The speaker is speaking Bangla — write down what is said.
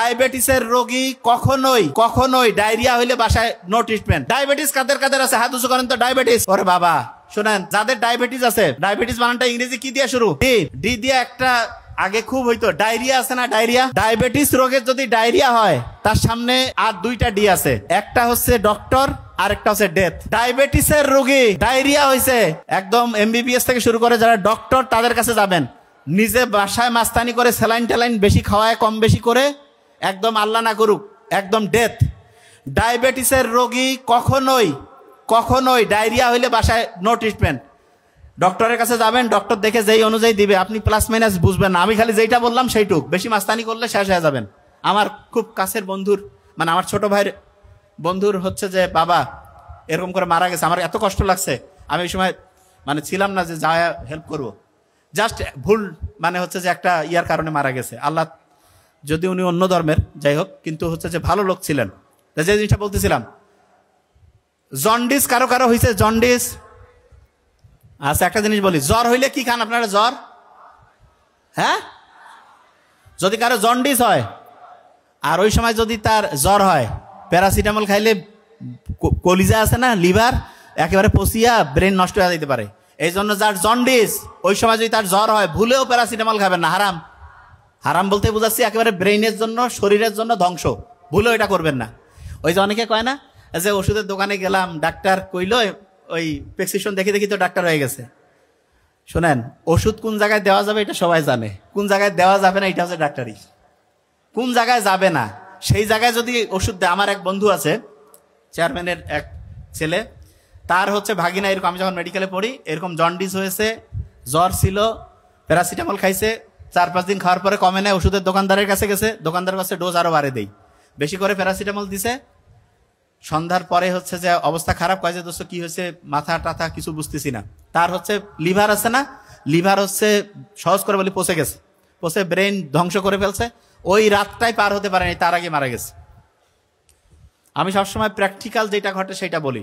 ডায়াবেটিসের রোগী কখনোই কখনোই ডায়রিয়া হইলে বাসায় নো ট্রিটমেন্ট। ডায়াবেটিস কাদের কাদের আছে হাত উঁচু করেন তো। ডায়াবেটিস, ওরে বাবা শুনেন, যাদের ডায়াবেটিস আছে, ডায়াবেটিস বানানটা ইংরেজি কি দিয়ে শুরু? ডি দিয়ে। একটা আগে খুব হইতো ডায়রিয়া আছে না, ডায়রিয়া। ডায়াবেটিস রোগের যদি ডায়রিয়া হয় তার সামনে আর দুইটা ডি আছে, একটা হচ্ছে ডক্টর আর একটা হচ্ছে ডেথ। ডায়াবেটিসের রোগী ডায়রিয়া হয়েছে, একদম এমবিবিএস থেকে শুরু করে যারা ডক্টর তাদের কাছে যাবেন, নিজে বাসায় মাস্তানি করে স্যালাইন ট্যালাইন বেশি খাওয়ায়, কম বেশি করে, একদম আল্লাহ না করুক একদম ডেথ। ডায়াবেটিসের রোগী কখনোই কখনোই ডায়রিয়া হইলে বাসায় নো ট্রিটমেন্ট। ডক্টরের কাছে যাবেন, ডক্টর দেখে যেই অনুযায়ী দিবে আপনি প্লাস মাইনাস বুঝবেন না। আমি খালি যেইটা বললাম সেইটুক, বেশি মাস্তানি করলে শেষ হয়ে যাবেন। আমার খুব কাছের বন্ধুর, মানে আমার ছোট ভাইয়ের বন্ধুর হচ্ছে যে বাবা এরকম করে মারা গেছে। আমার এত কষ্ট লাগছে, আমি ওই সময় মানে ছিলাম না যে যা হেল্প করব, জাস্ট ভুল মানে হচ্ছে যে একটা ইয়ার কারণে মারা গেছে। আল্লাহ, যদি উনি অন্য ধর্মের যাই হোক, কিন্তু হচ্ছে যে ভালো লোক ছিলেন। যে জিনিসটা বলতেছিলাম, জন্ডিস কারো কারো হয়েছে, জন্ডিস। আচ্ছা একটা জিনিস বলি, জ্বর হইলে কি খান আপনারা? জ্বর, হ্যাঁ, যদি কারো জন্ডিস হয় আর ওই সময় যদি তার জ্বর হয়, প্যারাসিটামল খাইলে কলিজা আছে না, লিভার একেবারে পচিয়া ব্রেন নষ্ট হয়ে যেতে পারে। এই জন্য যার জন্ডিস ওই সময় যদি তার জ্বর হয়, ভুলেও প্যারাসিটামল খাবেন না, হারাম। হারাম বলতে বুঝাচ্ছি একেবারে ব্রেইনের জন্য, শরীরের জন্য ধ্বংস, ভুলেও এটা করবেন না। ওই যে অনেকে কয় না যে ওষুধের দোকানে গেলাম, ডাক্তার কইল ওই প্রেসক্রিপশন দেখে দেখি তো ডাক্তার হয়ে গেছে। শোনেন, ওষুধ কোন জায়গায় দেওয়া যাবে এটা সবাই জানে, কোন জায়গায় দেওয়া যাবে না এটা হচ্ছে ডাক্তারই। কোন জায়গায় যাবে না সেই জায়গায় যদি ওষুধ দেয়। আমার এক বন্ধু আছে, চেয়ারম্যানের এক ছেলে, তার হচ্ছে ভাগিনা এরকম, আমি যখন মেডিকেলে পড়ি এরকম জন্ডিস হয়েছে, জ্বর ছিল, প্যারাসিটামল খাইছে, 4-5 দিন খাওয়ার পরে কমে নেয়, ওষুধের দোকানদারের কাছে গেছে, দোকানদার কাছে ডোজ আরো বাড়ে দেই, বেশি করে প্যারাসিটামল দিছে। সন্ধ্যার পরে হচ্ছে যে অবস্থা খারাপ, কয় যে দোস্ত কি হয়েছে, মাথা টাথা কিছু বুঝতেছি না। তার হচ্ছে লিভার আছে না, লিভার হচ্ছে সহজ করে বলি পচে গেছে, পচে ব্রেন ধ্বংস করে ফেলছে। ওই রাতটাই পার হতে পারেনি, তার আগে মারা গেছে। আমি সবসময় প্র্যাকটিক্যাল যেটা ঘটে সেটা বলি।